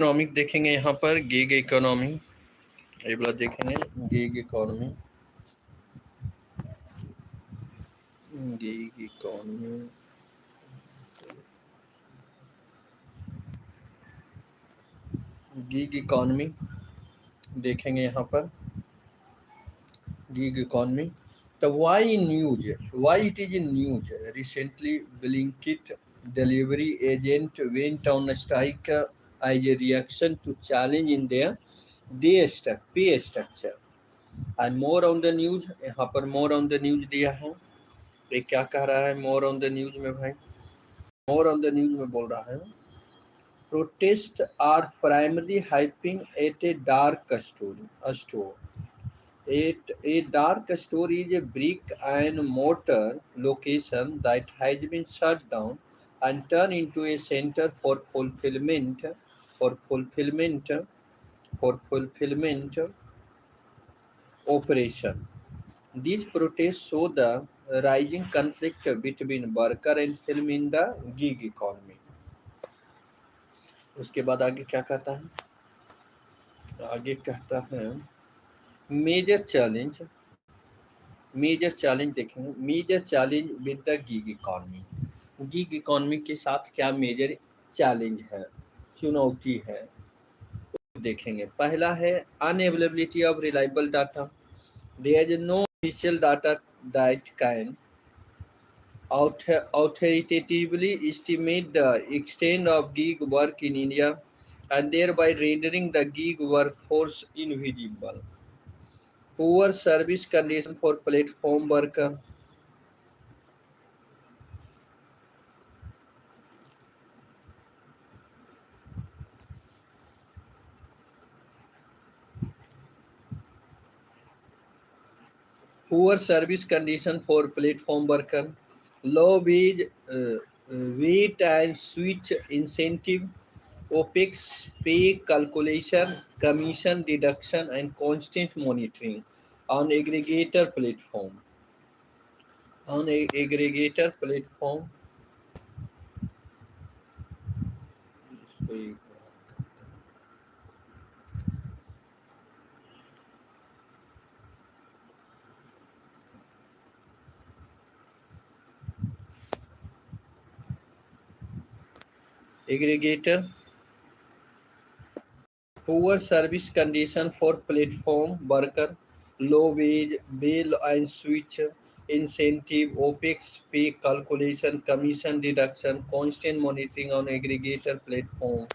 Economic देखेंगे यहाँ पर गिग इकोनॉमी, ये वाला देखेंगे gig economy, gig economy, gig economy देखेंगे यहाँ पर gig economy. The why in news? Why it is in news? Recently, Blinkit delivery agent went on a strike as a reaction to challenge in their pay structure. And more on the news. यहाँ पर more on the news दिया है. ये क्या कह रहा है more on the news में भाई? More on the news में बोल रहा है. Protests are primarily hyping at a dark store. A dark store is a brick and mortar location that has been shut down and turned into a center for fulfillment operation. These protests show the rising conflict between worker and film in the gig economy. उसके बाद आगे क्या कहता है? आगे कहता है major challenge देखेंगे. Major challenge with the gig economy. Gig economy के साथ क्या मेजर चैलेंज है, चुनौती है, देखेंगे. पहला है unavailability of reliable data. There is no official data that can authoritatively estimate the extent of gig work in India and thereby rendering the gig workforce invisible. Poor service condition for platform worker. Poor service condition for platform worker, low wage, wait and switch incentive, OPEX pay calculation, commission deduction, and constant monitoring on aggregator platform. On aggregator platform. Aggregator. Poor service condition for platform worker, low wage, bail and switch, incentive, OPEX pay calculation, commission deduction, constant monitoring on aggregator platform.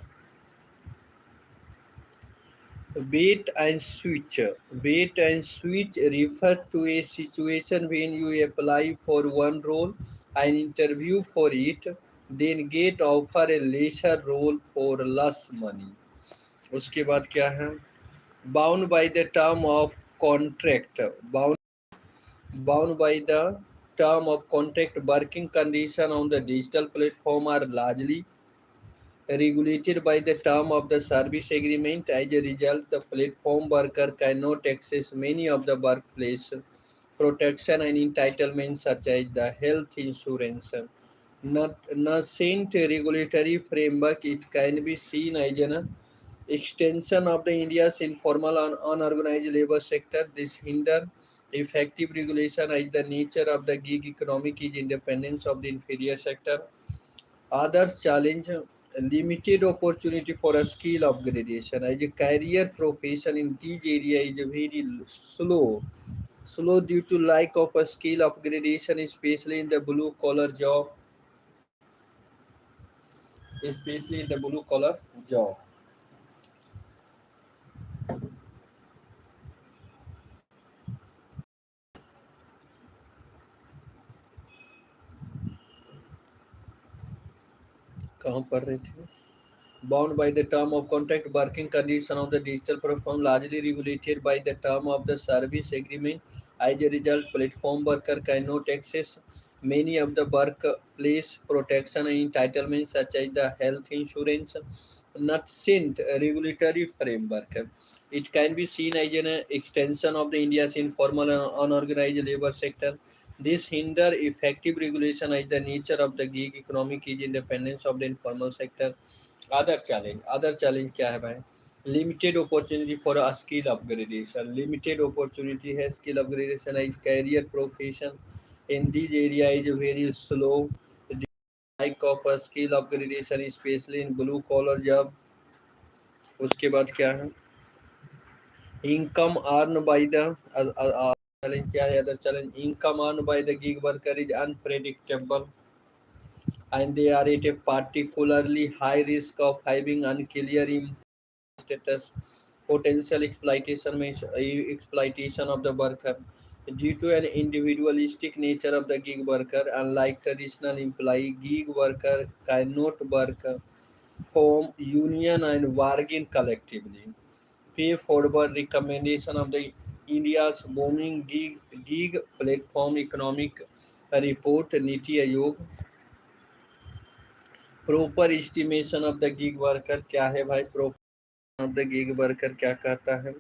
Bait and switch. Bait and switch refer to a situation when you apply for one role and interview for it, then get offer a lesser role for less money. उसके बाद क्या है? Bound by the term of contract. Bound by the term of contract, working condition on the digital platform are largely regulated by the term of the service agreement. As a result, the platform worker cannot access many of the workplace protection and entitlements such as the health insurance. Nascent regulatory framework, it can be seen as an extension of the India's informal and unorganized labor sector. This hinder effective regulation as the nature of the gig economic is independence of the inferior sector. Others challenge limited opportunity for a skill upgradation as a career profession in this area is very slow due to lack of a skill upgradation, especially in the blue collar job. कहाँ पढ़ रहे थे? Bound by the term of contract, working condition of the digital platform largely regulated by the term of the service agreement. As a result, platform worker cannot access many of the workplace protection and entitlements such as the health insurance. Nascent regulatory framework. It can be seen as an extension of the India's informal and unorganized labor sector. This hinder effective regulation as the nature of the gig economic is independence of the informal sector. Other challenge क्या है भाई? Limited opportunity for a skill upgradation, limited opportunity है skill upgradation as career profession in this area is very slow, like of a skill upgradation specially in blue collar job. उसके बाद क्या है? Income earn by the challenge क्या है? Other challenge income earn by the gig worker is unpredictable and they are at a particularly high risk of having unclear status, potential exploitation means exploitation of the worker due to an individualistic nature of the gig worker. Unlike traditional employee, gig worker cannot work home, union and bargain collectively. Pay forward recommendation of the India's booming gig platform economic report नीति आयोग। Proper estimation of the gig worker क्या है भाई? Proper of the gig worker क्या कहता है?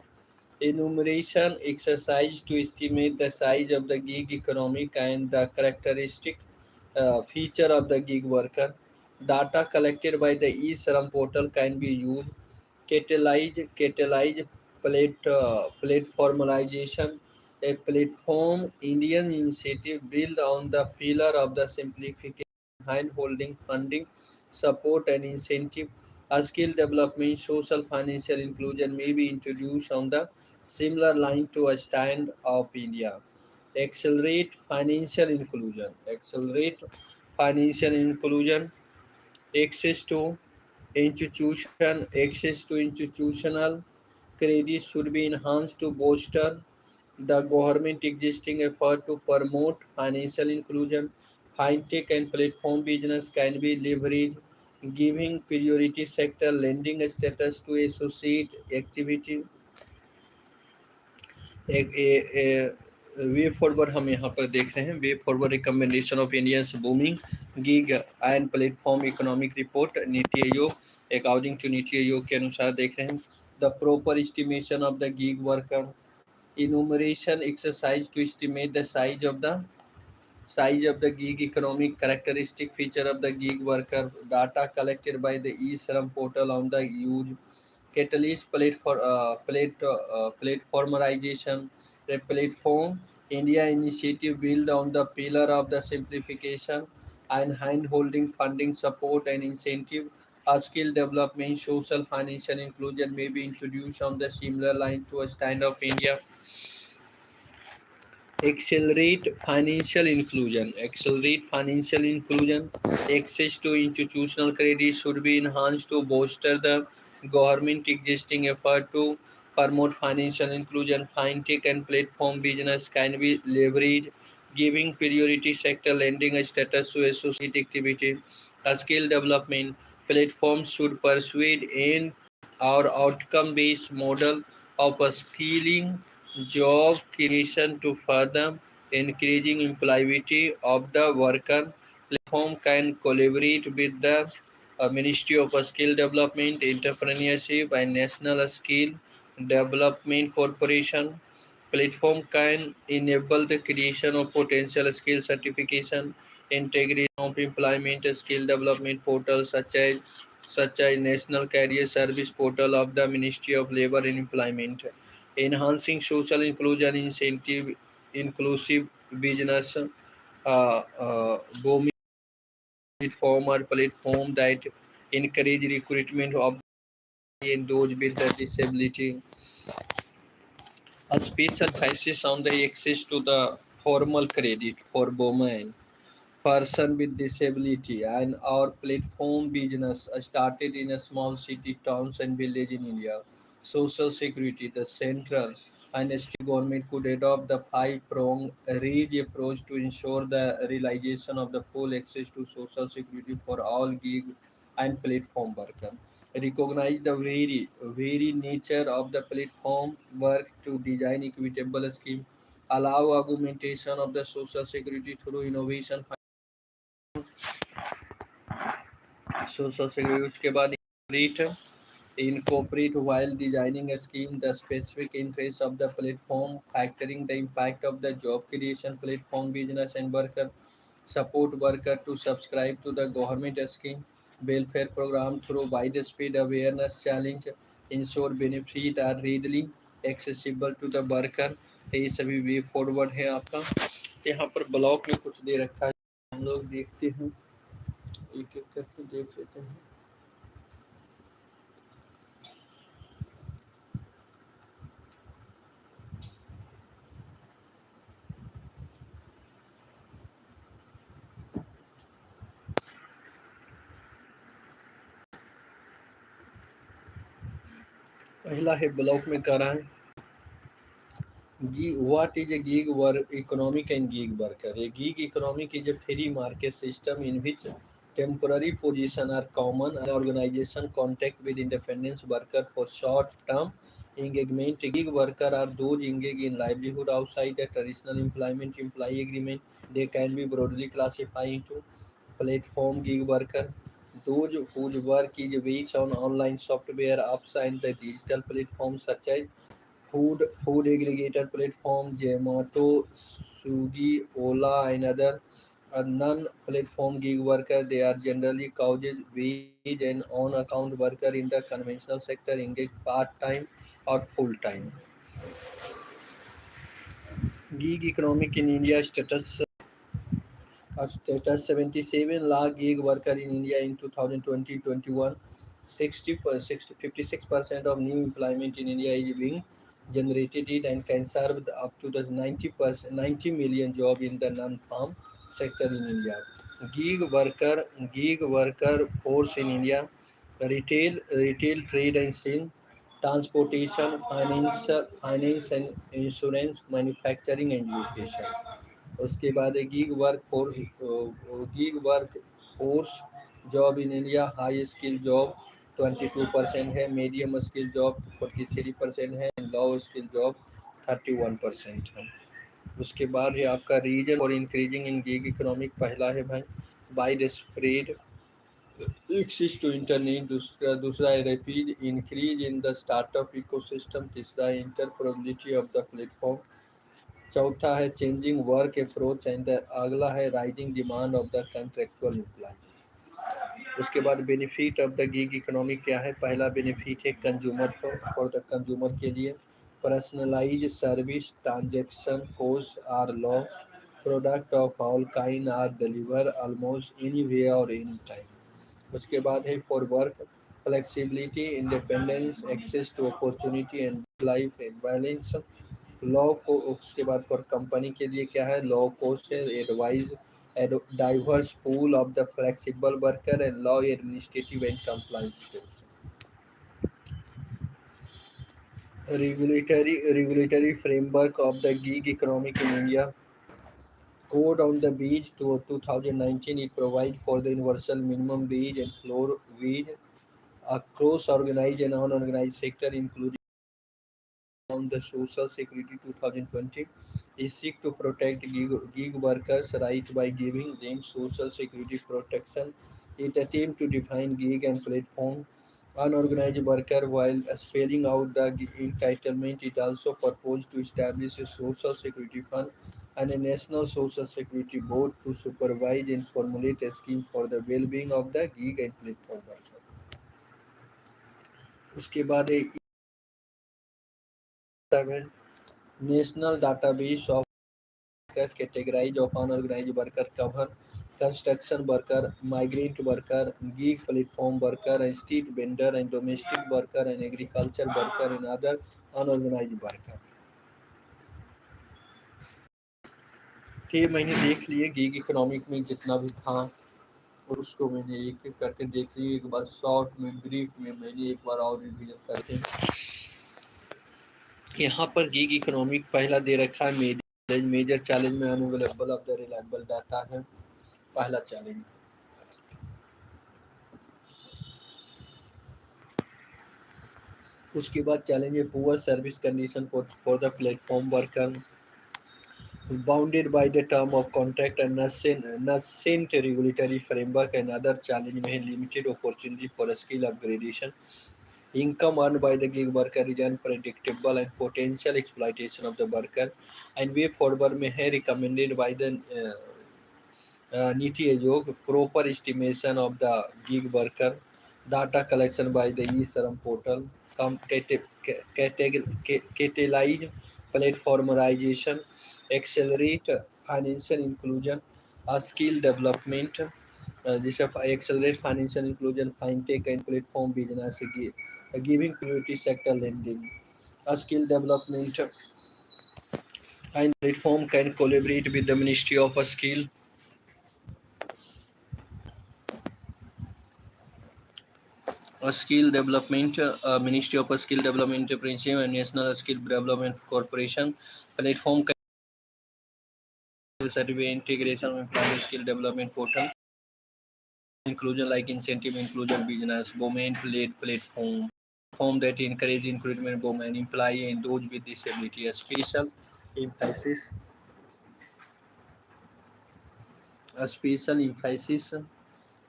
Enumeration exercise to estimate the size of the gig economic and the characteristic feature of the gig worker. Data collected by the e-Shram portal can be used. Catalyze platformalization, a platform Indian initiative built on the pillar of the simplification, hand-holding, funding, support and incentive. A skill development, social financial inclusion may be introduced on the similar line to a stand of India. Accelerate financial inclusion, access to institutional credit should be enhanced to bolster the government existing effort to promote financial inclusion. Fintech and platform business can be leveraged, giving priority sector lending status to associate activity। Way forward हम यहाँ पर देख रहे हैं, way forward recommendation of Indians booming gig and platform economic report NITI Aayog. According to NITI Aayog के अनुसार देख रहे हैं, the proper estimation of the gig worker, enumeration exercise to estimate the size of the gig economic characteristic feature of the gig worker, data collected by the e-Shram portal on the use catalyst platformization, the platform India initiative built on the pillar of the simplification and hand-holding funding support and incentive. A skill development, social financial inclusion may be introduced on the similar line to a stand of India. Accelerate financial inclusion, access to institutional credit should be enhanced to bolster the government existing effort to promote financial inclusion. Fintech and platform business can be leveraged, giving priority sector lending a status to associate activity. A skill development platforms should persuade in our outcome-based model of a skilling job creation to further increasing employability of the worker. Platform can collaborate with the Ministry of Skill Development, Entrepreneurship and National Skill Development Corporation. Platform can enable the creation of potential skill certification, integration of employment skill development portals such as National Career Service Portal of the Ministry of Labor and Employment, enhancing social inclusion, inclusive business, booming platform that encourage recruitment of and those with a disability. A special emphasis on the access to the formal credit for women, person with disability, and our platform business started in a small city, towns, and village in India. Social security, the central and state government could adopt the five-pronged REACH approach to ensure the realization of the full access to social security for all gig and platform workers. Recognize the very nature of the platform work to design equitable scheme, allow augmentation of the social security through innovation, social security। उसके बाद incorporate while designing a scheme the specific interests of the platform, factoring the impact of the job creation, platform business and worker, support worker to subscribe to the government scheme, welfare program through widespread awareness challenge ensure benefit are readily accessible to the worker। तो ये सभी way forward है आपका। तो यहाँ पर block में कुछ दे रखा है, हम लोग देखते हैं, एक एक करके देख लेते हैं। पहला है ब्लॉक में कह रहा है what is a gig work economic and gig worker? A gig economic is a free market system in which temporary positions are common and organization contact with independent worker for short term engagement. Gig worker are those engaged in livelihood outside the traditional employment employee agreement. They can be broadly classified into platform gig worker, those whose work is based on online software apps and the digital platforms such as food aggregator platform, Zomato, Swiggy, Ola, and other non-platform gig worker. They are generally couches, wage, and on-account worker in the conventional sector, engaged part-time or full-time. Gig economic in India status. Status 77 lakh gig worker in India in 2020-21. 56% of new employment in India is being generated it and can serve up to the 90 million job in the non-farm sector in India. Gig worker gig worker force in India, retail trade and sin, transportation, finance and insurance, manufacturing and education। उसके बाद है gig work force job in India. High skill job 22% है, medium skill job 43% है, लो skill job 31% है। उसके बाद है आपका रीजन और इंक्रीजिंग इन गीग इकोनॉमिक। पहला है भाई wide spread access to internet, दूसरा है rapid increase in the startup ecosystem, तीसरा है इंटरप्रोबिलिटी ऑफ द प्लेटफॉर्म, चौथा है चेंजिंग वर्क अप्रोच एंड अगला है rising demand of the contractual employ. उसके बाद benefit of the gig economy क्या है। पहला बेनिफिट है कंज्यूमर फॉर द कंज्यूमर के लिए personalise service, transaction cost are low, product of all kind are deliver almost any way और any time. उसके बाद है for work flexibility, independence, access to opportunity and life balance. Low को उसके बाद for company के लिए क्या है, लॉ कोस्ट है, advise diverse pool of the flexible worker and low administrative and compliance course. Regulatory framework of the gig economic in India. Code on the wage to 2019, it provides for the universal minimum wage and floor wage across organized and unorganized sector, including on the Social Security 2020 is seek to protect gig workers' rights by giving them social security protection. It attempts to define gig and platform unorganized worker while spelling out the entitlement. It also proposed to establish a social security fund and a national social security board to supervise and formulate a scheme for the well-being of the gig and platform worker। उसके बाद एक national database of worker categories of unorganized worker cover construction worker, migrant worker, gig platform worker, and street vendor and domestic worker and agriculture worker and other unorganized worker। तो ये मैंने देख लिए gig economic में जितना भी था और उसको मैंने एक एक करके देख लिया। एक बार शॉर्ट में ब्रीफ में मैंने एक बार और रिवीजन करके यहाँ पर गिग इकोनॉमिक पहला दे रखा है मेजर चैलेंज में unavailable of the reliable data है पहला चैलेंज। उसके बाद चैलेंज है poor service condition for the platform worker bounded by the term of contract and nascent regulatory framework and other challenge में है limited opportunity for skill upgradation, income earned by the gig worker is unpredictable and potential exploitation of the worker, and way forward में है recommended by the Niti Ayog, proper estimation of the gig worker, data collection by the e-Saram portal, catalyze platformization, accelerate financial inclusion, skill development, जिसे accelerate financial inclusion, fintech and platform business, giving priority sector lending, skill development, and platform can collaborate with the Ministry of Skill. A skill development, Ministry of Skill Development Principal and National Skill Development Corporation platform certificate integration with employee skill development portal, inclusion like incentive inclusion business, domain led platform that encourage increment women, employee and those with disability. A emphasis, special emphasis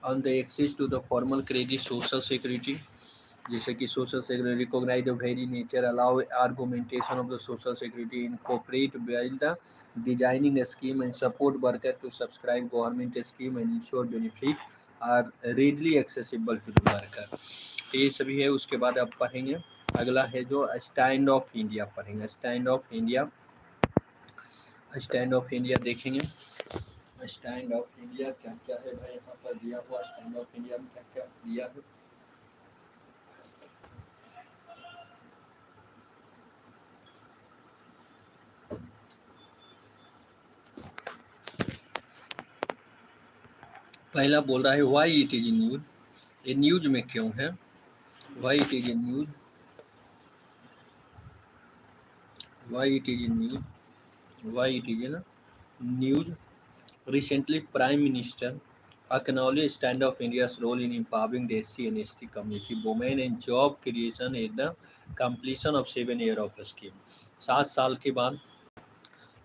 on the access to the formal credit social security, जैसे कि social security recognize the very nature, allow argumentation of the social security, incorporate while the designing a scheme and support worker to subscribe government scheme and ensure benefit are readily accessible to the worker. ये सभी है। उसके बाद आप पढ़ेंगे, अगला है जो स्टैंड ऑफ इंडिया पढ़ेंगे। स्टैंड ऑफ इंडिया देखेंगे। स्टैंड ऑफ इंडिया क्या क्या है भाई, यहाँ पर दिया हुआ स्टैंड ऑफ इंडिया में क्या क्या दिया है। पहला बोल रहा है वाई इट इज न्यूज, ये न्यूज में क्यों है, why it is news, why it is news, why it is ना news. Recently, Prime Minister acknowledged Stand Up India's role in empowering the SC and ST community, women and job creation at the completion of 7 years of the scheme. 7 साल के बाद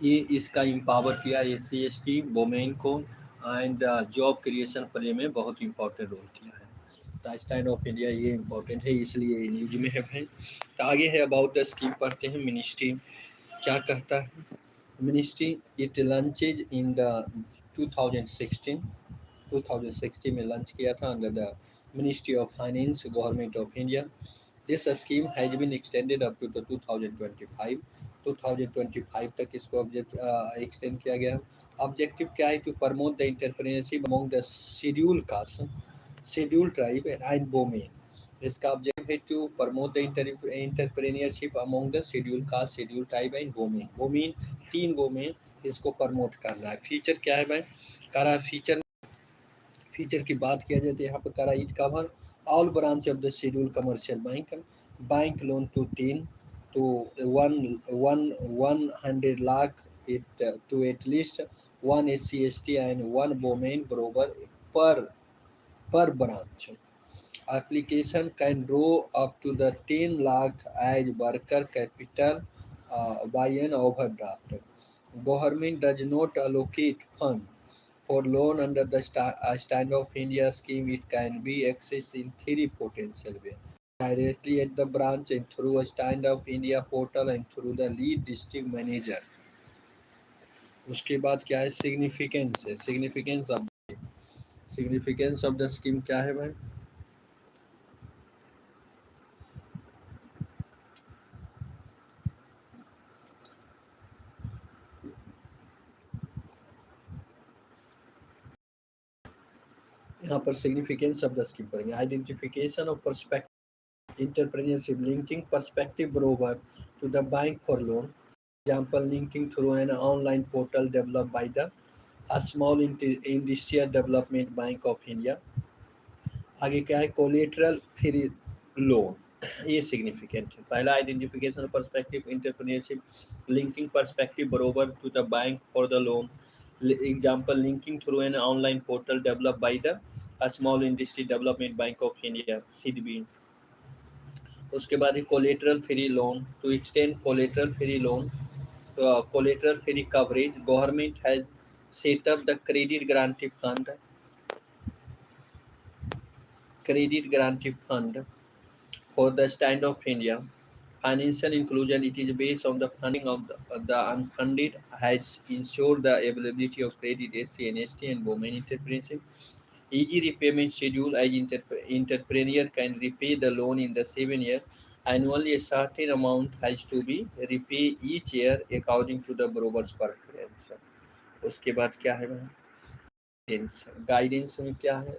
ये इसका empower किया S C S T women को, and job creation play में बहुत important role किया है। तो स्टैंड ऑफ इंडिया ये इम्पोर्टेंट है, इसलिए ये न्यूज में है भाई। तो आगे है अबाउट द स्कीम पढ़ते हैं। मिनिस्ट्री क्या कहता है। Ministry it launches in the 2016, 2016 में लॉन्च किया था under the ministry of finance government of India. This scheme has been extended up to the 2025, 2025 तक इसको ऑब्जेक्ट एक्सटेंड किया गया। ऑब्जेक्टिव क्या है, to promote the entrepreneurship among the schedule caste, schedule tribe and women. इसका objective है to promote the entrepreneurship among the schedule caste, schedule tribe and women. Women 3 women इसको promote करना है। Feature क्या है भाई, करा फीचर की बात किया जाए तो यहाँ पर करा it cover all branch of the schedule commercial bank loan to 10 to 100 lakh it to at least one SC/ST and one woman borrower per branch. Application can draw up to the 10 lakh as worker capital by an overdraft. Government does not allocate fund for loan under the Stand of India scheme. It can be accessed in three potential ways: directly at the branch and through a Stand Up India portal and through the lead district manager. उसके बाद क्या है, significance है। Significance of the scheme क्या है भाई, यहाँ पर सिग्निफिकेंस ऑफ द स्कीम पढ़ेंगे। Identification of perspective entrepreneurship, linking prospective borrower to the bank for loan. Example, linking through an online portal developed by the a small industrial development bank of India. आगे क्या है, collateral free loan, ये significant है। पहला identification perspective entrepreneurship, linking perspective बरोबर to the bank for the loan. Example, linking through an online portal developed by the small industry development bank of India SIDBI. उसके बाद है collateral free loan, to extend collateral free loan, collateral free coverage. Government has set up the credit guarantee fund for the Stand of India Financial inclusion, it is based on the funding of the unfunded, has ensured the availability of credit, SC and ST and women entrepreneurship. Easy repayment schedule, as entrepreneur can repay the loan in the 7 year, and only a certain amount has to be repay each year according to the borrower's preference. उसके बाद क्या है ma'am? Guidance, guidance में क्या है?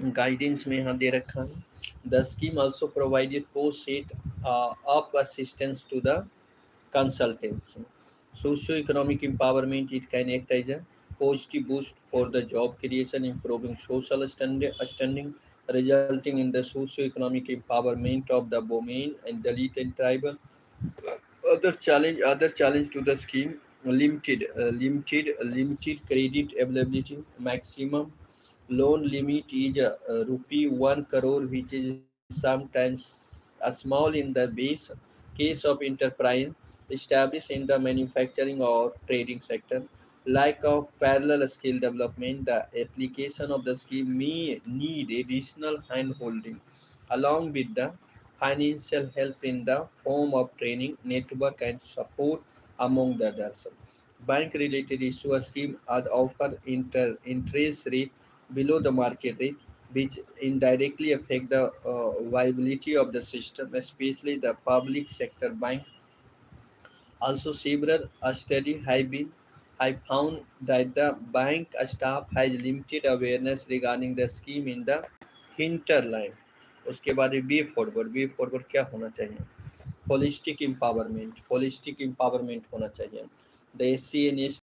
Guidance में यहाँ दे रखा है, the scheme also provided post set up assistance to the consultancy. Socio-economic empowerment, it can act as a positive boost for the job creation, improving social standing, resulting in the socio-economic empowerment of the women and the elite and tribal. Other challenge to the scheme, limited credit availability. Maximum loan limit is rupee 1 crore, which is sometimes small in the base case of enterprise established in the manufacturing or trading sector. Lack of parallel skill development, the application of the scheme may need additional hand-holding along with the financial help in the form of training, network, and support, among the others. Bank-related issue scheme are offer interest rate below the market rate, which indirectly affect the viability of the system, especially the public sector bank. Also, several studies have found that the bank staff has limited awareness regarding the scheme in the hinterland. उसके बाद way forward क्या होना चाहिए? Holistic empowerment होना चाहिए. The SC and ST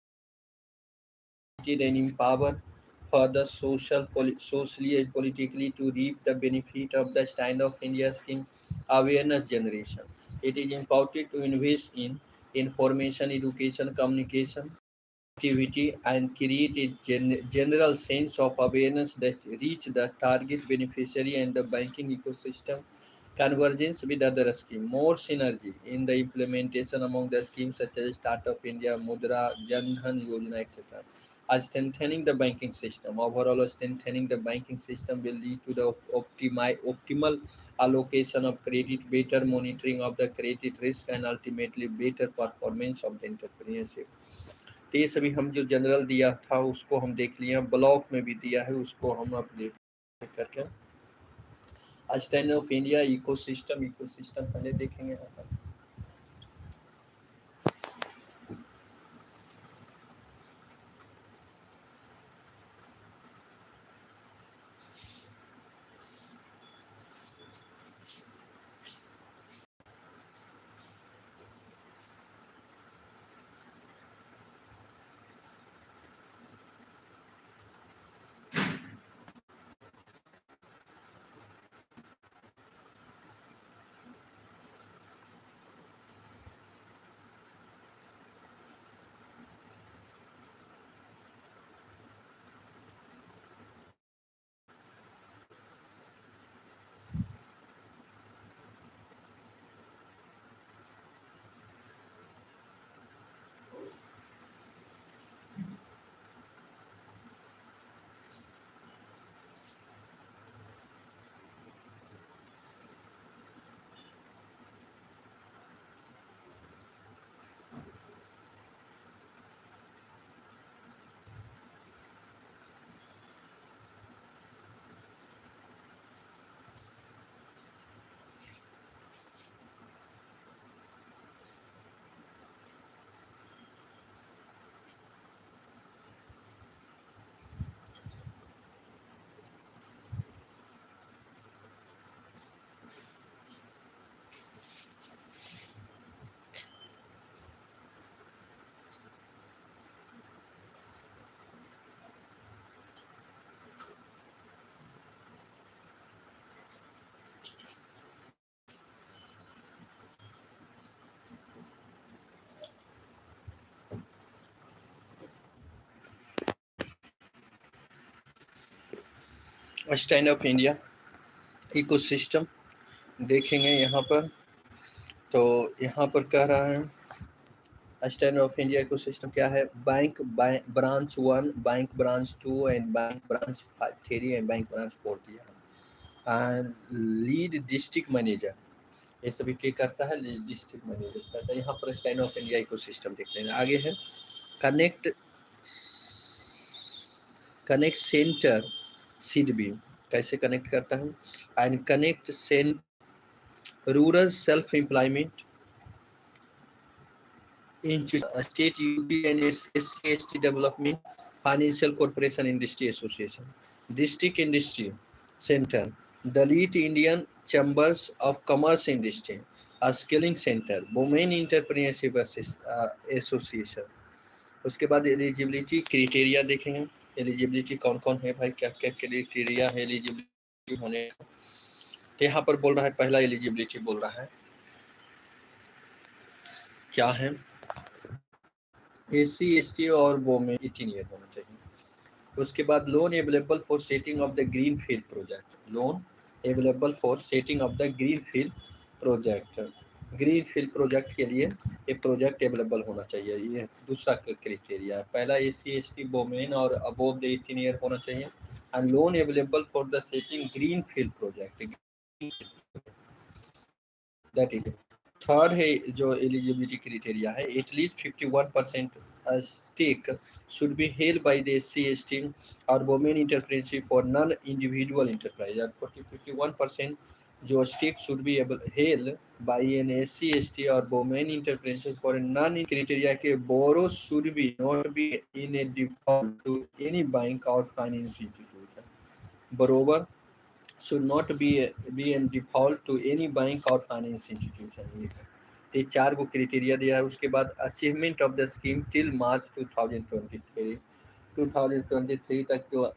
and empower further socially and politically to reap the benefit of the Stand Up India scheme. Awareness generation. It is important to invest in information, education, communication, activity, and create a general sense of awareness that reach the target beneficiary and the banking ecosystem. Convergence with other schemes, more synergy in the implementation among the schemes such as Startup India, Mudra, Jan Dhan Yojana, etc. Strengthening the banking system. Overall, strengthening the banking system will lead to the optimal allocation of credit, better monitoring of the credit risk, and ultimately better performance of the entrepreneurship. तो ये सभी हम जो general दिया था उसको हम देख लिए, ब्लॉक में भी दिया है उसको हम अब देख करके स्टैंड ऑफ इंडिया इकोसिस्टम पहले देखेंगे यहाँ पर. स्टैंड ऑफ इंडिया इकोसिस्टम देखेंगे यहाँ पर. तो यहाँ पर कह रहा है स्टैंड ऑफ इंडिया इकोसिस्टम क्या है? Bank branch 1, bank branch 2 and bank branch 3 and bank branch 4 दिया है. एंड लीड डिस्ट्रिक्ट मैनेजर, ये सभी क्या करता है, लीड डिस्ट्रिक्ट मैनेजर करता है। यहाँ पर स्टैंड ऑफ इंडिया इकोसिस्टम देखते हैं। आगे है connect connect centre seed beam, कैसे कनेक्ट करता हूँ, and connect cent rural self employment into state UD and SC development, financial corporation industry association, district industry center, Dalit Indian chambers of commerce industry, a skilling center, women entrepreneurship association। उसके बाद eligibility criteria देखेंगे, eligibility कौन कौन है भाई, क्या क्या criteria है एलिजिबिलिटी होने का। तो यहाँ पर बोल रहा है, पहला एलिजिबिलिटी बोल रहा है क्या है, एससी एसटी और वो में 18 ईयर होना चाहिए। उसके बाद loan available for setting of the green field project, loan available for setting of the green field project, green field project के लिए ये प्रोजेक्ट अवेलेबल होना चाहिए, ये दूसरा क्राइटेरिया है। पहला एससी एसटी वोमेन और अबोव द 18 ईयर होना चाहिए, and loan available for the setting green field project, that is. Third है जो एलिजिबिलिटी क्राइटेरिया है, at least 51% stake should be held by the SC ST or women entrepreneurship for non-individual enterprise, और 51% जो stake should be held by an SC ST or women entrepreneurship for a non criteria के borrow should be not be in a default to any bank or finance institution, borrower should not be in default to any bank or finance institution। ये चार को criteria दिया है। उसके बाद achievement of the scheme till March 2023 तक जो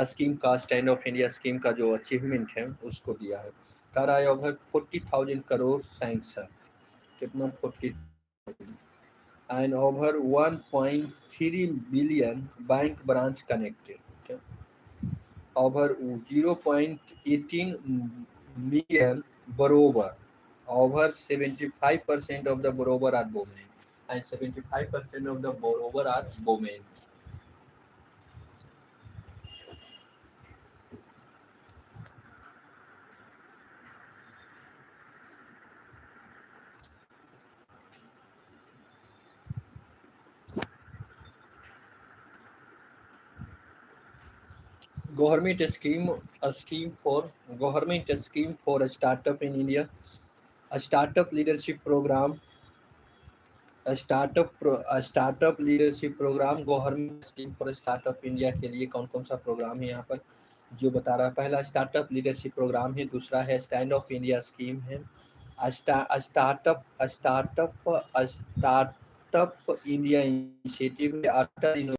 scheme का, स्टैंड ऑफ इंडिया स्कीम का जो अचीवमेंट है उसको दिया है। कराए ओवर 40,000 करोड़ सैंक्शन, कितना 40, and over 1.3 billion bank branch connected, over 0.18 million borrower, over 75% of the borrower are women, and 75% of the borrower are women। Government scheme, a scheme for government scheme for a startup in India, a startup leadership program, startup leadership program, government scheme for startup India के लिए कौन कौन सा programme है यहाँ पर जो बता रहा है। पहला स्टार्टअप लीडरशिप प्रोग्राम है, दूसरा है स्टैंड ऑफ इंडिया स्कीम है, startup startup startup India initiative है, अटल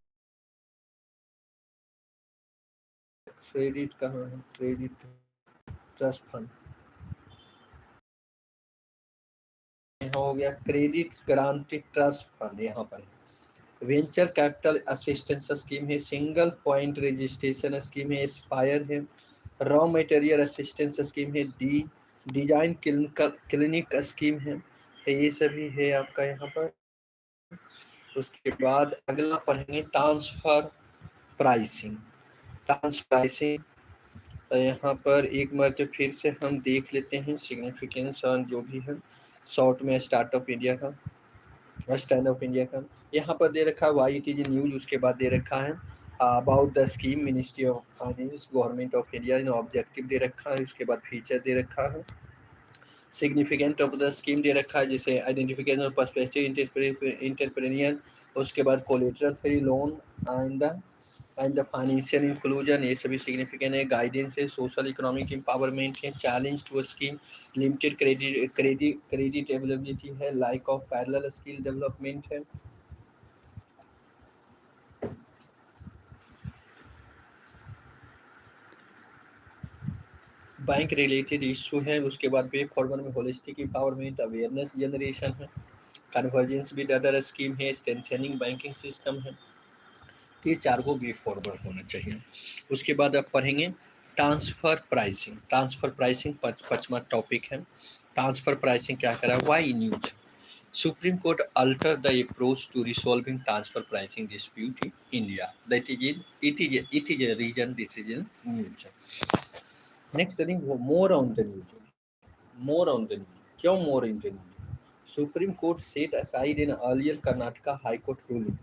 क्रेडिट कहाँ है, क्रेडिट ट्रस्ट फंड यहाँ हो गया, क्रेडिट क्रांति ट्रस्ट फंड यहाँ पर है। वेंचर कैपिटल असिस्टेंस स्कीम है, सिंगल पॉइंट रजिस्ट्रेशन स्कीम है, एस्पायर है, रॉ मटेरियल असिस्टेंस स्कीम है, डिजाइन क्लिनिक स्कीम है। तो ये सभी है आपका यहाँ पर। उसके बाद अगला पढ़ेंगे ट्रांसफर प्राइसिंग, प्राइसिंग। तो यहाँ पर एक मर्तबा फिर से हम देख लेते हैं सिग्निफिकेंस और जो भी है शॉर्ट में स्टार्टअप इंडिया का, स्टैंड अप इंडिया का। यहाँ पर दे रखा है वाई इट इज न्यूज, उसके बाद दे रखा है about the scheme ministry of finance government of India, in objective दे रखा है, उसके बाद फीचर दे रखा है, सिग्निफिकेंट ऑफ द स्कीम दे रखा है, जैसे आइडेंटिफिकेशन ऑफ पर्सपेक्टिव इंटरप्रेन्योर, उसके बाद collateral free loan and the financial inclusion, ये सभी सिग्निफिकेंट है। गाइडेंस है, सोशल इकोनॉमिक एम्पावरमेंट है, challenge to scheme, limited credit availability है, like of parallel skill development है, बैंक रिलेटेड इशू है। उसके बाद वे फॉरवर्ड में होलिस्टिक एम्पावरमेंट अवेयरनेस जनरेशन है, कन्वर्जेंस विद अदर स्कीम है, स्ट्रेंथनिंग बैंकिंग सिस्टम है। तो ये चार को वे फॉरवर्ड होना चाहिए। उसके बाद आप पढ़ेंगे ट्रांसफ़र प्राइसिंग, ट्रांसफ़र प्राइसिंग पचवा टॉपिक है। ट्रांसफ़र प्राइसिंग क्या करा, why news Supreme Court alter the approach to resolving transfer pricing dispute in India, that is in it is a reason decision news. Next, I think more on the news. More on the news. क्यों more in the news? Supreme Court set aside an earlier Karnataka High Court ruling,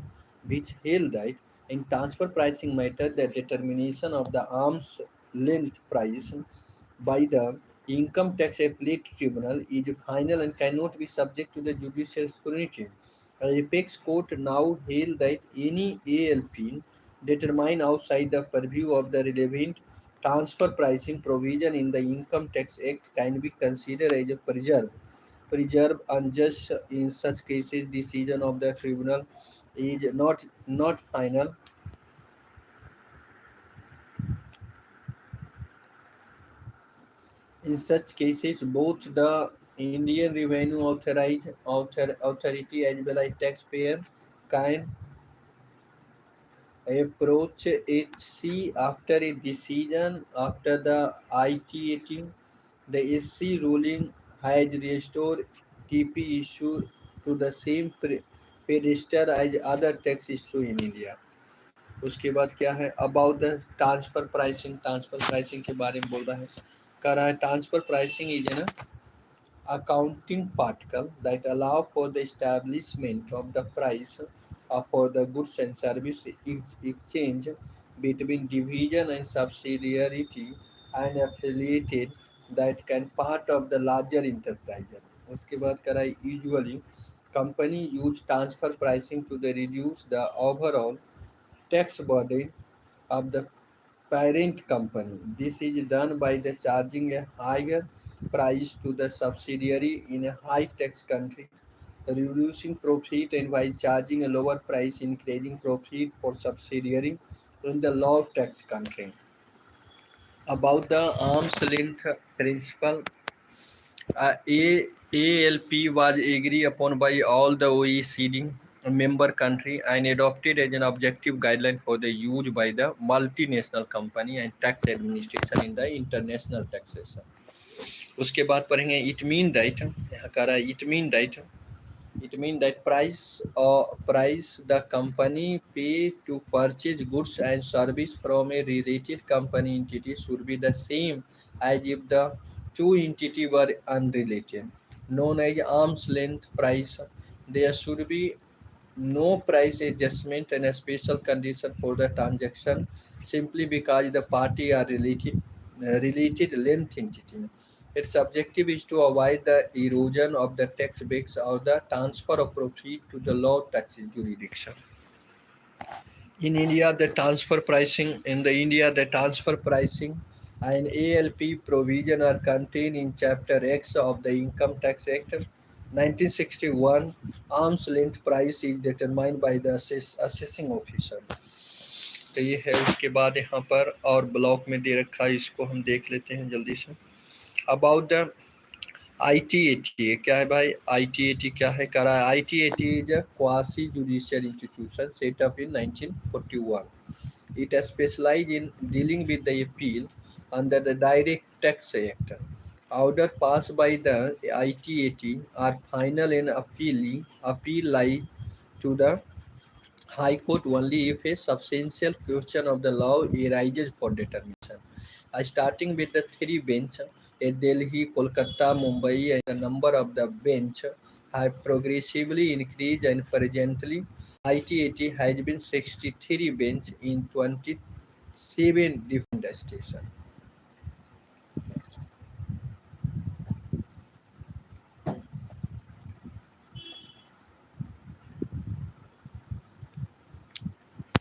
which held that in transfer pricing matter, the determination of the arm's length price by the income tax appellate tribunal is final and cannot be subject to the judicial scrutiny. The apex court now held that any ALP determined outside the purview of the relevant transfer pricing provision in the Income Tax Act can be considered as a preserve unjust. In such cases decision of the tribunal is not final. In such cases both the Indian Revenue Authority as well as taxpayer can approach HC after a decision after the ITAT. The SC ruling has restored TP issue to the same pedestal as other tax issue in India. उसके बाद क्या है about the transfer pricing के बारे में बोल रहा है कह रहा है ट्रांसफर प्राइसिंग इज ना accounting particle that allow for the establishment of the price for the goods and service exchange between division and subsidiary and affiliated that can part of the larger enterprise. उसके बाद करा usually company use transfer pricing to the reduce the overall tax burden of the parent company. This is done by the charging a higher price to the subsidiary in a high tax country, reducing profit, and by charging a lower price, increasing profit for subsidiary in the low tax country. About the arm's length principle, ALP was agreed upon by all the OECD member country and adopted as an objective guideline for the use by the multinational company and tax administration in the international taxation. उसके बाद पढ़ेंगे it mean that यहाँ कह रहा है it mean that price the company pay to purchase goods and service from a related company entity should be the same as if the two entities were unrelated, known as arm's length price. There should be no price adjustment and a special condition for the transaction simply because the party are related length entity. Its objective is to avoid the erosion of the tax base or the transfer of profit to the low tax jurisdiction. In the transfer pricing and ALP provision are contained in Chapter X of the Income Tax Act 1961. Arm's length price is determined by the assessing officer. तो ये है उसके बाद यहाँ पर और block में दे रखा है इसको हम देख लेते हैं जल्दी से अबाउट द ITAT क्या है भाई ITAT क्या है कह रहा है ITAT is a quasi judicial institution set up in 1941. It specializes in dealing with the appeal under the Direct Tax Act. Orders passed by the ITAT are final and appeal lie to the High Court only if a substantial question of the law arises for determination. Starting with the three bench at Delhi, Kolkata, Mumbai, and the number of the bench have progressively increased and presently ITAT has been 63 bench in 27 different stations.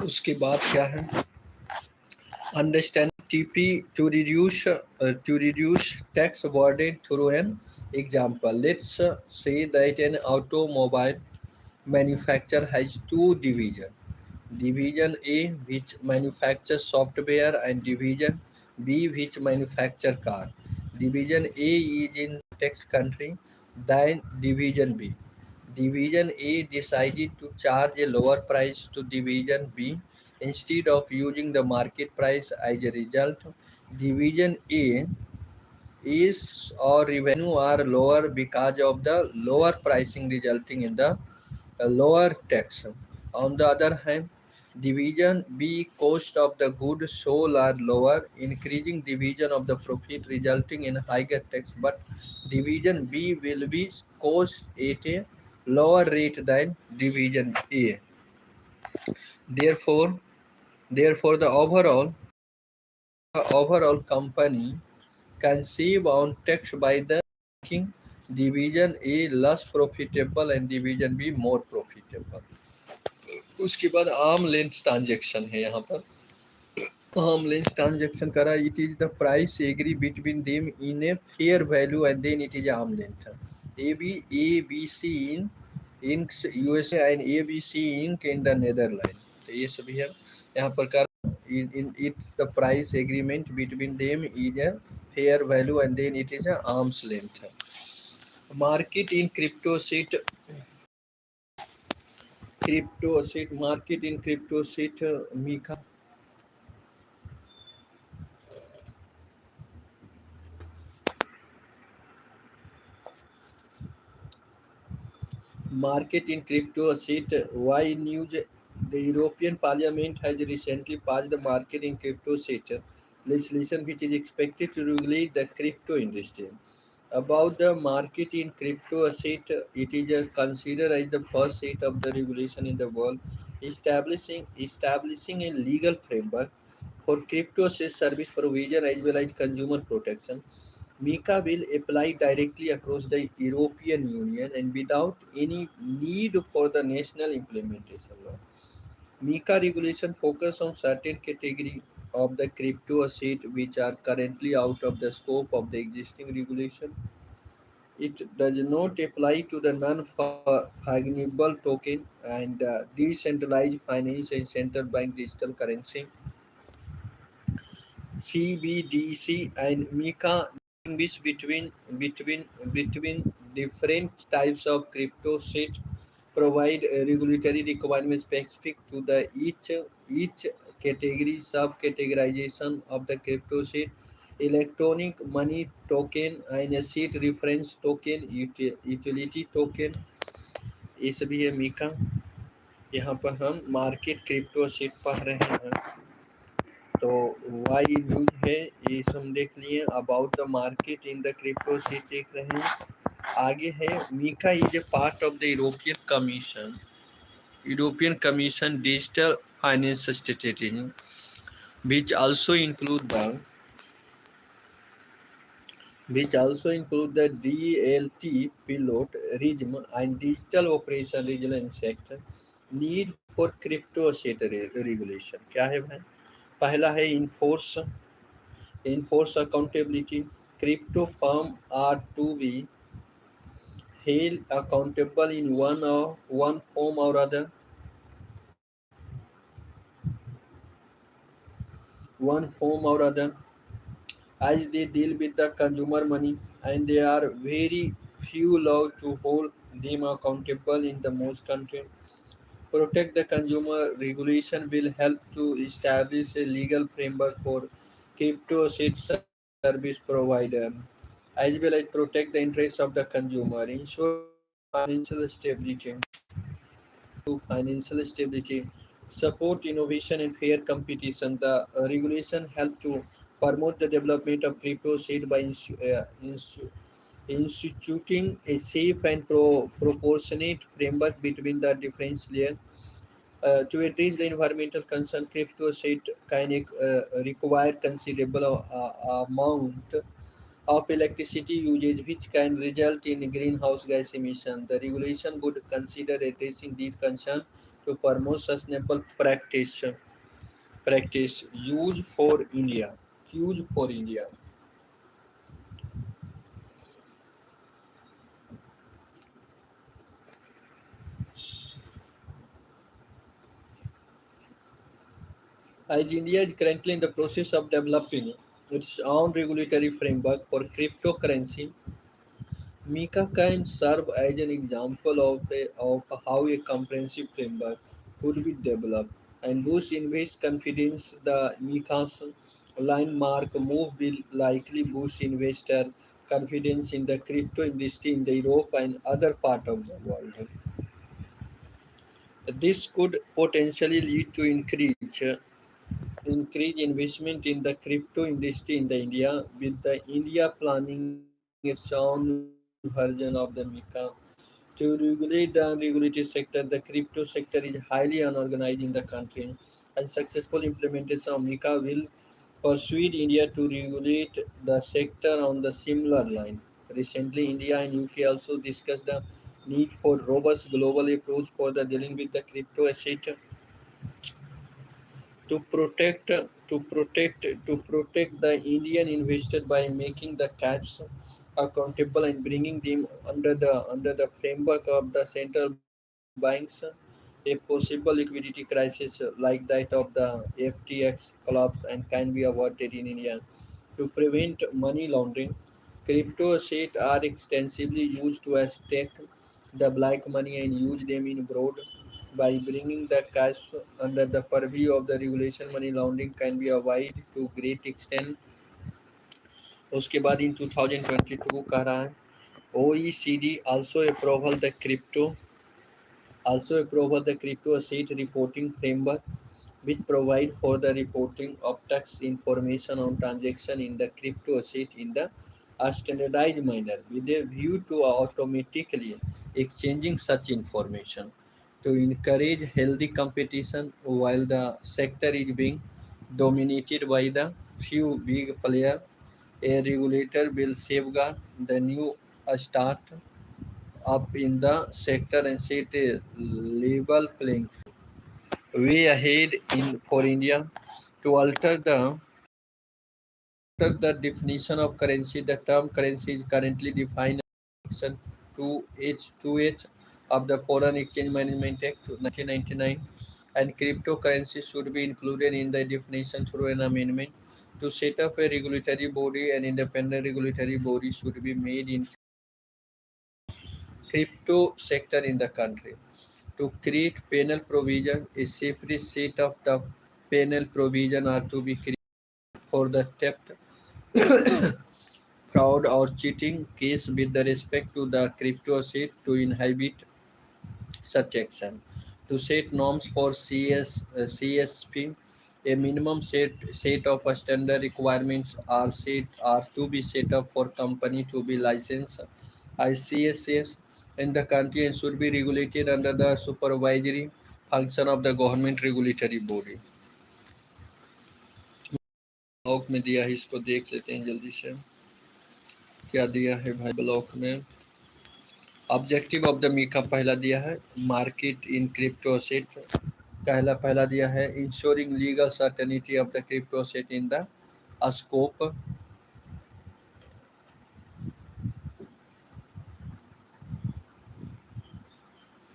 उसके बाद क्या है understand TP to reduce tax burden through an example. Let's say that an automobile manufacturer has two divisions. Division A which manufactures software and Division B which manufacture car. Division A is in tax country than Division B. Division A decided to charge a lower price to Division B instead of using the market price. As a result, Division A is or revenue are lower because of the lower pricing resulting in the lower tax. On the other hand, Division B, cost of the goods sold are lower, increasing division of the profit resulting in higher tax. But division B will be cost at a lower rate than division A. Therefore, therefore the overall company can save on tax by the making division A less profitable and division B more profitable. उसके बाद arm length transaction है यहाँ पर arm length transaction kara, it is the price agree between them in a fair value and then it is arm length. ABC Inc USA and ABC Inc in the Netherlands. तो ये सभी है यहाँ पर कर in it the price agreement between them is a fair value and then it is a arm's length. Market in crypto asset market in crypto asset Mika. Market in crypto asset. Why news? The European Parliament has recently passed the market in crypto asset legislation, which is expected to regulate the crypto industry. About the market in crypto asset, it is considered as the first set of the regulation in the world, establishing a legal framework for crypto asset service provision as well as consumer protection. MiCA will apply directly across the European Union and without any need for the national implementation law. MiCA regulation focus on certain category of the crypto asset which are currently out of the scope of the existing regulation. It does not apply to the non-fungible token and decentralized finance and central bank digital currency CBDC and MiCA distinguish between different types of crypto set, provide regulatory requirements specific to the each category subcategorization of the crypto set, electronic money token and a seed reference token, utility token, ये सभी है मीका। यहाँ पर हम market crypto set पढ़ रहे हैं। तो वाई न्यूज है ये सब हम देख लिए। About the market in the crypto seat देख रहे हैं। आगे है MiCA is a part of the European commission digital finance strategy which also include the which also include the DLT pilot regime and digital operation resilience sector need for crypto asset regulation क्या है भाई। पहला है enforce accountability. Crypto firms are to be held accountable in one form or other. One form or other, as they deal with the consumer money, and there are very few laws to hold them accountable in the most countries. Protect the consumer regulation will help to establish a legal framework for crypto asset service provider, as well as protect the interests of the consumer, ensure financial stability, support innovation and fair competition. The regulation help to promote the development of crypto asset by instituting a safe and proportionate framework between the different layers. To address the environmental concern, crypto asset can require considerable amount of electricity usage, which can result in greenhouse gas emission. The regulation would consider addressing these concerns to promote sustainable practice. Use for India. Use for India. As India is currently in the process of developing its own regulatory framework for cryptocurrency, Mika can serve as an example of how a comprehensive framework could be developed and boost investor confidence. The Mika's landmark move will likely boost investor confidence in the crypto industry in the Europe and other part of the world. This could potentially lead to increase investment in the crypto industry in the India, with the India planning its own version of the MiCA. To regulate the unregulated sector, the crypto sector is highly unorganized in the country, and successful implementation of MiCA will persuade India to regulate the sector on the similar line. Recently, India and UK also discussed the need for robust global approach for the dealing with the crypto asset to protect the Indian investor by making the caps accountable and bringing them under the framework of the central banks. A possible liquidity crisis like that of the FTX collapse and can be avoided in India. To prevent money laundering, crypto assets are extensively used to extract the black money and use them in broad. By bringing the cash under the purview of the regulation, money laundering can be avoided to great extent. उसके बाद in 2022 कह रहा है OECD also approval the crypto asset reporting framework, which provide for the reporting of tax information on transaction in the crypto asset in the a standardized manner, with a view to automatically exchanging such information to encourage healthy competition while the sector is being dominated by the few big players. A regulator will safeguard the new start up in the sector and set a level playing way ahead in for India. To alter the definition of currency, the term currency is currently defined in Section 2H of the Foreign Exchange Management Act 1999, and cryptocurrency should be included in the definition through an amendment. To set up a regulatory body, an independent regulatory body should be made in crypto sector in the country. To create penal provision, a separate set of the penal provision are to be created for the theft, fraud, or cheating case with the respect to the crypto asset to inhibit such action. To set norms for CSP, a minimum set of standard requirements are to be set up for company to be licensed as CSS in the country and should be regulated under the supervisory function of the government regulatory body. Block में दिया है, इसको देख लेते हैं जल्दी से। क्या दिया है भाई ब्लॉक में? ऑब्जेक्टिव ऑफ द मीका पहला दिया है मार्केट इन क्रिप्टो असेट, पहला दिया है ensuring legal certainty of the crypto asset in the scope.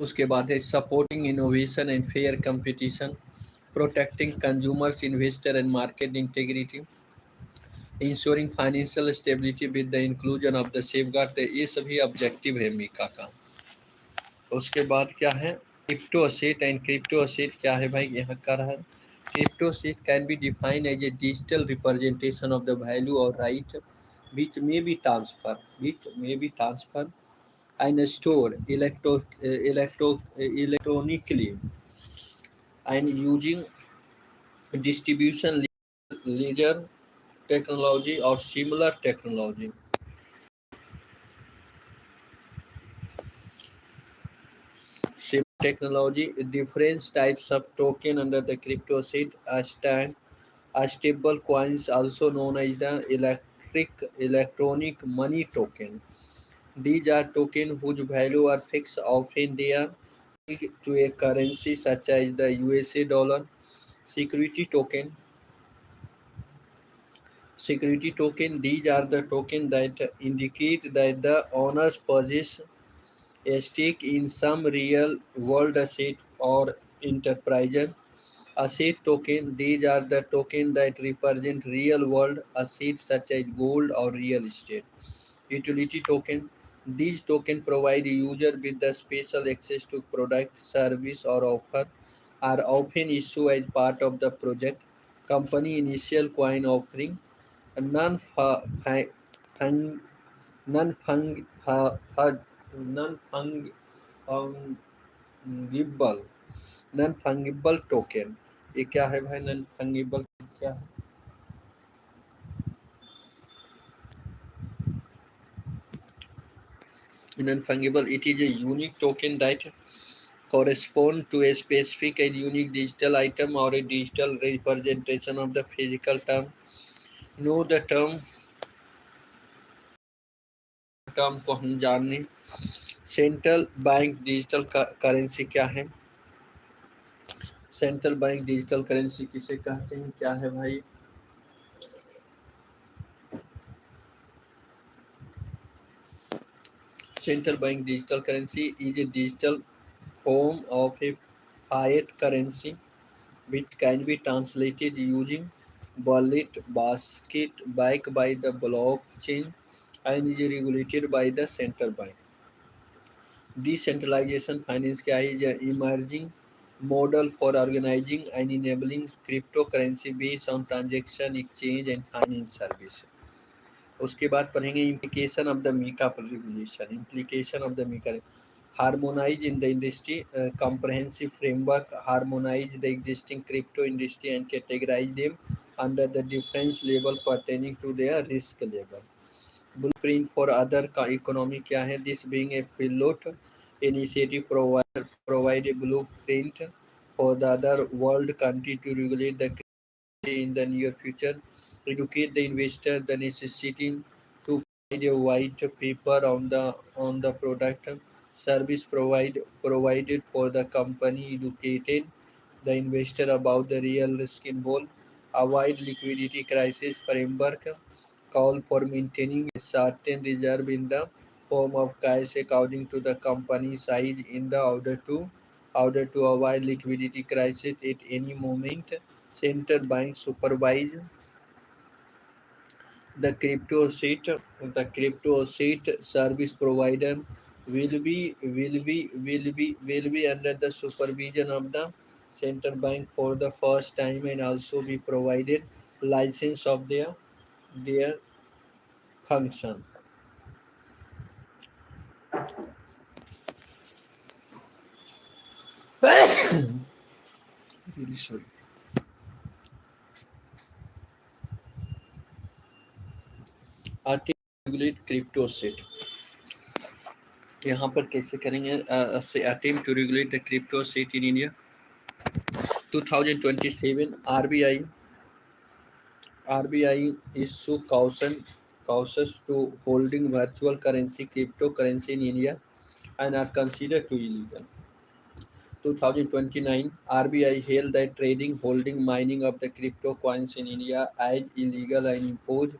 उसके बाद है supporting innovation and fair competition, protecting consumers investor and market integrity, ensuring financial stability with the inclusion of the safeguard. ये सभी objective है मीका का। उसके बाद क्या है crypto asset and crypto asset क्या है भाई यहाँ का रहा है। Crypto asset can be defined as a digital representation of the value और right which may be transferred and stored electronically and using distribution ledger technology or similar technology. Different types of token under the crypto asset are stable coins, also known as the electronic money token. These are tokens whose value are fixed. Often they are linked to a currency such as the USA dollar. Security token. Security token. These are the tokens that indicate that the owners possess a stake in some real world asset or enterprise. Asset token. These are the tokens that represent real world assets such as gold or real estate. Utility token. These tokens provide user with the special access to product, service, or offer, are often issued as part of the project company initial coin offering. Non-fung- non-fung- fu- fu- non-fungible non fungible token, ये क्या है भाई? Non fungible क्या है? Non fungible, it is a unique token that correspond to a specific and unique digital item or a digital representation of the physical term. Know the term को हम जाने। Central bank digital currency क्या है? Central bank digital currency किसे कहते हैं, क्या है भाई? Central bank digital currency is a digital form of a fiat currency which can be translated using wallet basket backed by the blockchain and is regulated by the central bank. Decentralization finance is an emerging model for organizing and enabling cryptocurrency based on transaction, exchange and finance service. उसके बाद पढ़ेंगे implication of the MiCA regulation. Implication of the MiCA harmonize in the industry, comprehensive framework, harmonize the existing crypto industry and categorize them under the difference level pertaining to their risk level. Blueprint for other economy क्या है? This being a pilot initiative provide a blueprint for the other world country to regulate the in the near future, educate the investor the necessity to provide a white paper on the product service provided for the company, educated the investor about the real risk involved, avoid liquidity crisis framework, call for maintaining a certain reserve in the form of cash according to the company size in the order to avoid liquidity crisis at any moment. Central bank supervise the crypto asset service provider will be under the supervision of the central bank for the first time and also be provided license of their function. Really sorry. Articulate crypto asset, यहाँ पर कैसे करेंगे? Attempt to regulate the crypto asset in India. 2027 RBI issue cautions to holding virtual currency cryptocurrency in India and are considered to illegal. 2029 RBI held that trading, holding, mining of the crypto coins in India as illegal and imposed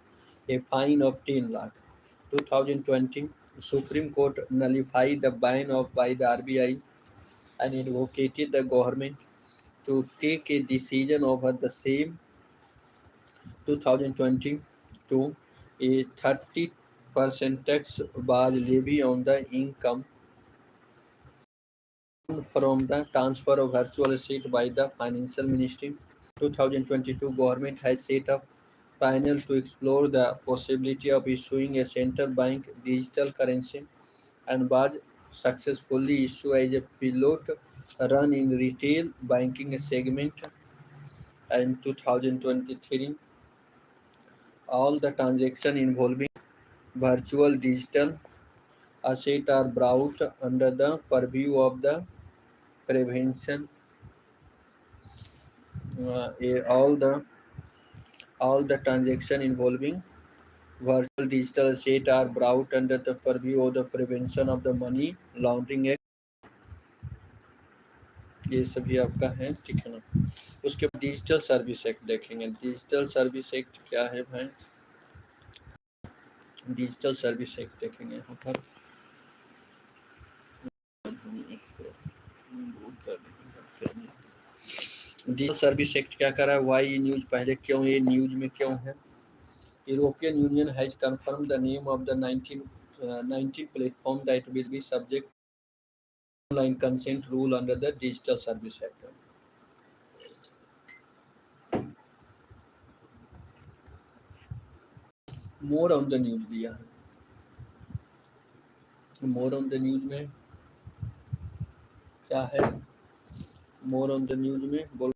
a fine of 10 lakh. 2020 Supreme Court nullified the ban of by the RBI and advocated the government to take a decision over the same. 2022, a 30% tax was levied on the income from the transfer of virtual asset by the Financial Ministry. 2022, government has set up panel to explore the possibility of issuing a central bank digital currency and was successfully issued as a pilot run in retail banking segment. And 2023, all the transaction involving virtual digital assets are brought under the purview of the prevention. All the transaction involving virtual digital assets are brought under the purview of the prevention of the money laundering act. ये सभी आपका है, ठीक है ना? उसके बाद digital service act देखेंगे। डिजिटल सर्विस एक्ट क्या है भाई? डिजिटल सर्विस एक्ट देखेंगे यहाँ पर। हम इसको डिजिटल सर्विस एक्ट क्या कर रहा है? वाई न्यूज पहले क्यों ये न्यूज में क्यों है? European union has confirm the name of the 19 platform that will be subject online consent rule under the digital service act. More on the news दिया है. मोर ऑन द न्यूज में क्या है? More on the news में बोल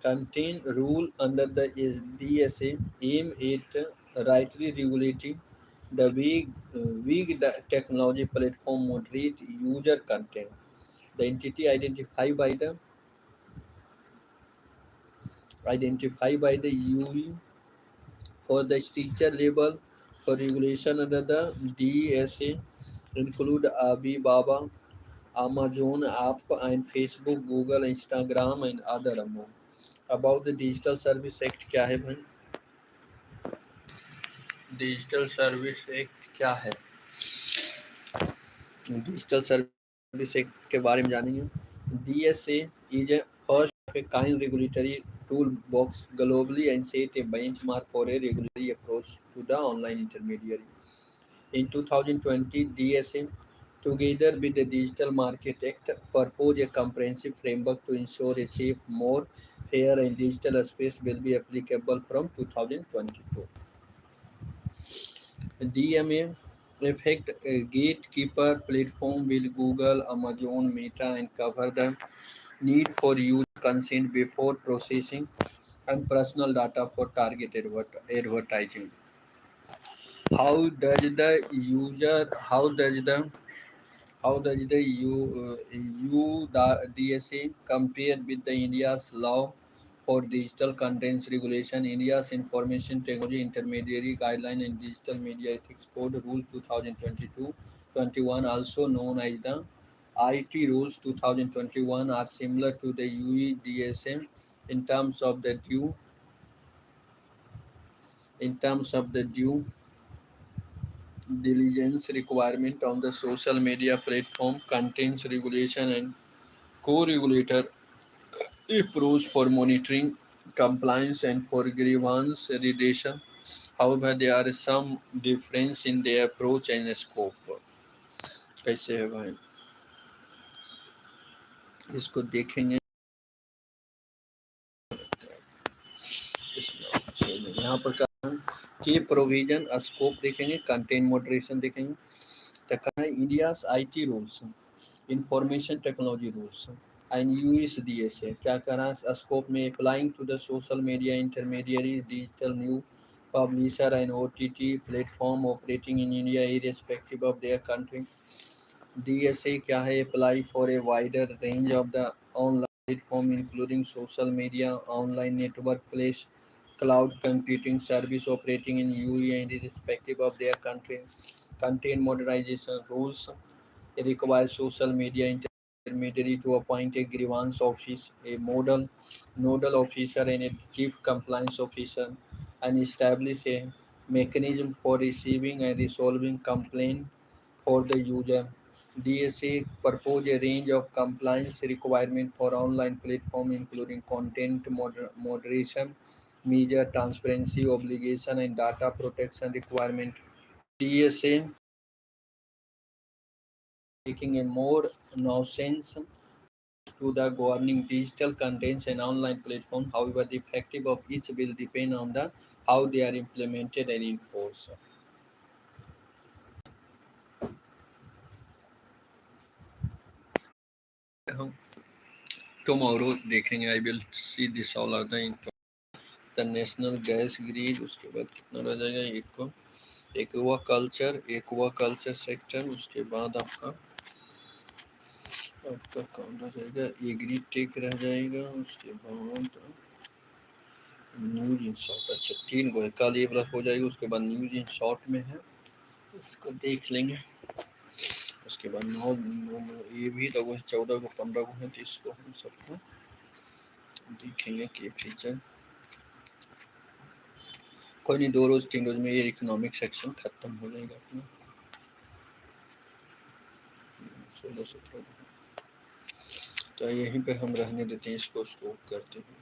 contain rule under the DSA aim at rightly regulating the weak technology platform moderate user content. The entity identified by the UE for the teacher label for regulation under the DSA include Alibaba, Amazon app and Facebook, Google, Instagram and other among. About the Digital Service Act क्या है भाई? Digital service act क्या है? Digital service act के बारे में जानेंगे. DSA is a first of a kind regulatory toolbox globally and set a benchmark for a regulatory approach to the online intermediary. In 2020, DSA, together with the Digital Market Act, proposed a comprehensive framework to ensure a safe, more fair and digital space will be applicable from 2022. DMA affect a gatekeeper platform will Google, Amazon, Meta and cover the need for user consent before processing and personal data for targeted advertising. How does the user how does the DSA compare with the India's law for digital contents regulation, India's Information Technology Intermediary Guideline and Digital Media Ethics Code Rule 2022-21, also known as the IT Rules 2021, are similar to the UE DSA in terms of the due diligence requirement on the social media platform, contains regulation and co-regulator approach for monitoring compliance and for grievance redressal. However, there are some difference in their approach and scope. कैसे है भाई इसको देखेंगे यहाँ पर की provision scope देखेंगे content moderation देखेंगे तो कहा है India's IT rules information technology rules and USDS है क्या करा स्कोप में applying to the social media intermediary digital new publisher and OTT platform operating in India irrespective of their country. DSA क्या है apply for a wider range of the online platform including social media, online network place, cloud computing service operating in UE and irrespective of their country. Content modernization rules require social media intermediary to appoint a grievance office, a nodal officer, and a chief compliance officer, and establish a mechanism for receiving and resolving complaints for the user. DSA propose a range of compliance requirements for online platform including content moderation, media transparency obligation, and data protection requirement. DSA taking a more nuanced to the governing digital contents and online platform. However, the effective of each will depend on the how they are implemented and enforced. हम tomorrow देखेंगे. I will see this all other the national gas grid. उसके बाद कितना रह जाएगा एक को aqua culture sector. उसके बाद आपका कौन रह जाएगा एग्री टेक रह जाएगा. उसके बाद न्यूज इन शॉर्ट. अच्छा 3 गो है कल ये वाला हो जाएगा. उसके बाद न्यूज इन शॉर्ट में है उसको देख लेंगे. उसके बाद 9 ये भी लगभग 14 को 15 को है तो इसको हम सबको देखेंगे कि फीचर कोई नहीं. 2 रोज 3 रोज में ये इकोनॉमिक सेक्शन खत्म हो जाएगा अपना. 16-17 तो यहीं पे हम रहने देते हैं. इसको स्टॉप करते हैं.